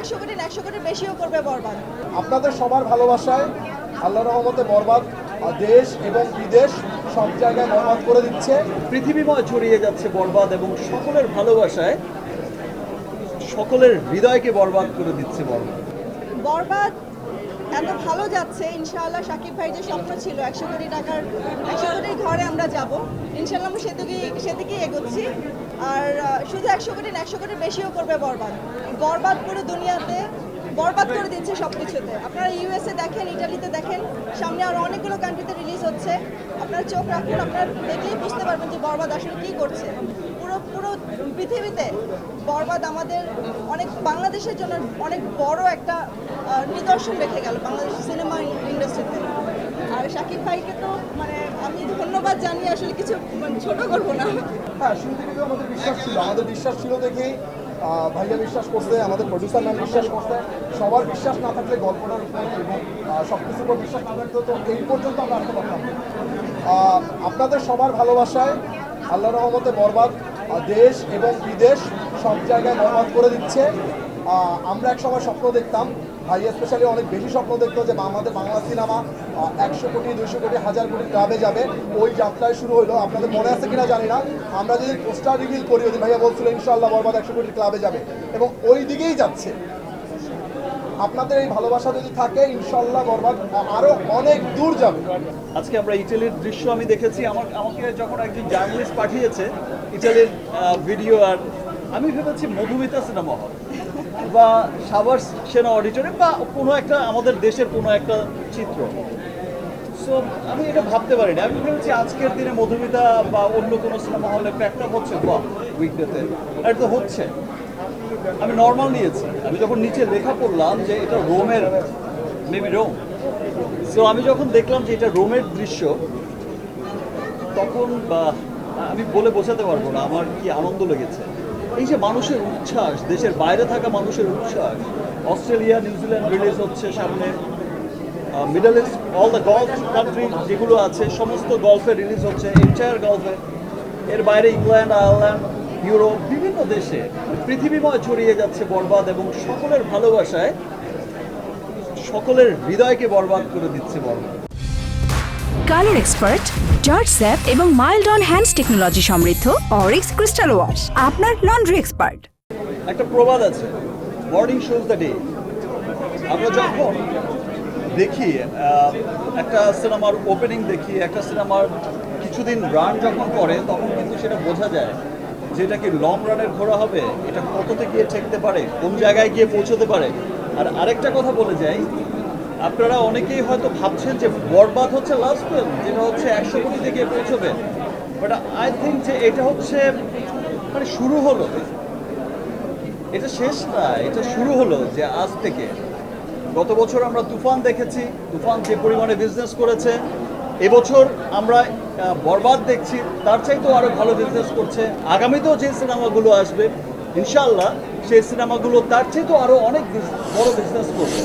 100 কোটি 100 কোটির বেশিও করবে বরবাদ। আপনাদের সবার ভালোবাসায় আল্লাহর রহমতে বরবাদ দেশ এবং বিদেশ সব জায়গায় বরবাদ করে দিচ্ছে। পৃথিবীময় ছড়িয়ে যাচ্ছে বরবাদ এবং সকলের ভালোবাসায় সকলের হৃদয়কে বরবাদ করে দিচ্ছে বরবাদ এত ভালো যাচ্ছে, ইনশাআল্লাহ শাকিব ভাই যে স্বপ্ন ছিল 100 কোটি টাকার 100 কোটির ঘরে আমরা যাব, ইনশাআল্লাহ আমরা সেদিকেই এগোচ্ছি। আর শুধু 100 কোটি 100 কোটির বেশিও করবে বরবাদ পুরো দুনিয়াতে বরবাদ করে দিচ্ছে সব কিছুতে। আপনারা ইউএসএ দেখেন, ইটালিতে দেখেন, সামনে আরও অনেকগুলো কান্ট্রিতে রিলিজ হচ্ছে। আপনারা চোখ রাখুন, আপনারা দেখলেই বুঝতে পারবেন যে বরবাদ আসলে কী করছে। পুরো পৃথিবীতে বরবাদ আমাদের বাংলাদেশের জন্য অনেক বড় একটা নিদর্শন রেখে গেল বাংলাদেশ সিনেমা ইন্ডাস্ট্রিতে। আর শাকিব ভাইকে তো আমি ধন্যবাদ জানিয়ে আসলে কিছু ছোট করবো না। হ্যাঁ, শুরু থেকে তো আমাদের বিশ্বাস ছিল দেখেই ভাইয়া বিশ্বাস করছে, আমাদের প্রডিউসার ম্যাম বিশ্বাস করছে। সবার বিশ্বাস না থাকলে গল্পটার উপর এবং সব কিছুর উপর বিশ্বাস না থাকলে তো এই পর্যন্ত আমরা আসতে পারতাম না। আপনাদের সবার ভালোবাসায় আল্লাহর রহমতে বরবাদ দেশ এবং বিদেশ সব জায়গায় বরবাদ করে দিচ্ছে। আমরা এক সময় স্বপ্ন দেখতাম, ভাইয়া স্পেশালি অনেক বেশি স্বপ্ন দেখতো যে আমাদের বাংলা সিনেমা 100 কোটি 200 কোটি 1000 কোটি ক্লাবে যাবে। ওই যাত্রায় শুরু হলো। আপনাদের মনে আছে কিনা জানি না, আমরা যদি পোস্টার রিভিল করি ওই ভাইয়া বলছিল ইনশাআল্লাহ বরবাদ 100 কোটি ক্লাবে যাবে এবং ওই দিকেই যাচ্ছে। আপনাদের এই ভালোবাসা যদি থাকে ইনশাআল্লাহ বরবাদ আরো অনেক দূর যাবে। আজকে আমরা ইটালির দৃশ্য আমি দেখেছি, আমাকে যখন একজন জার্নালিস্ট পাঠিয়েছে ইটালির ভিডিও, আর আমি ভেবেছি মধুমিতা সিনেমা হল বা সাভার সেনা অডিটোরিয়াম বা কোনো একটা আমাদের দেশের কোনো একটা চিত্র। সো আমি এটা ভাবতে পারিনি। আমি ভেবেছি আজকের দিনে মধুমিতা বা অন্য কোনো সিনেমা হলে প্যাকটা হচ্ছে বা উইকডেতে এটা তো হচ্ছে। আমি নর্মাল নিয়েছি। আমি যখন নিচে লেখা পড়লাম যে এটা রোমের, মেবি রোম, সো আমি যখন দেখলাম যে এটা রোমের দৃশ্য, তখন আমি বলে বোঝাতে পারবো না আমার কি আনন্দ লেগেছে। এই যে মানুষের উচ্ছ্বাস, দেশের বাইরে থাকা মানুষের উচ্ছ্বাস। অস্ট্রেলিয়া, নিউজিল্যান্ড রিলিজ হচ্ছে সামনে, middle east, all the golf country যেগুলো আছে সমস্ত গলফে রিলিজ হচ্ছে, এন্টায়ার গলফে। এর বাইরে ইংল্যান্ড, আয়ারল্যান্ড, ইউরোপ, বিভিন্ন দেশে পৃথিবীময় ছড়িয়ে যাচ্ছে বরবাদ এবং সকলের ভালোবাসায় সকলের হৃদয়কে বরবাদ করে দিচ্ছে বরবাদ। কালার এক্সপার্ট, জর্জ স্যাপ এবং মাইল্ড অন হ্যান্ডস টেকনোলজি সমৃদ্ধ অরিক্স ক্রিস্টাল ওয়াশ আপনার লন্ড্রি এক্সপার্ট। একটা প্রবাদ আছে, মর্নিং শোজ দ্য ডে। আমরা যখন দেখি একটা সিনেমার ওপেনিং দেখি, একটা সিনেমার কিছুদিন রান যখন করে, তখন কিন্তু সেটা বোঝা যায় যে এটা কি লং রানের ঘোড়া হবে, এটা কততে গিয়ে ঠেকতে পারে, কোন জায়গায় গিয়ে পৌঁছতে পারে। আর আরেকটা কথা বলে যাই, আপনারা অনেকেই হয়তো ভাবছেন যে বরবাদ হচ্ছে লাস্ট ফিল্ম, যেটা হচ্ছে 100 কোটিতে গিয়ে পৌঁছবে, বাট আই থিঙ্ক যে এটা হচ্ছে শুরু হলো, এটা শেষ না, এটা শুরু হলো। যে আজ থেকে গত বছর আমরা তুফান দেখেছি, তুফান যে পরিমাণে বিজনেস করেছে, এবছর আমরা বরবাদ দেখছি, তার চাইতেও আরও ভালো বিজনেস করছে। আগামীতেও যে সিনেমাগুলো আসবে ইনশাআল্লাহ সেই সিনেমাগুলো তার চাইতেও আরও অনেক বড় বিজনেস করবে।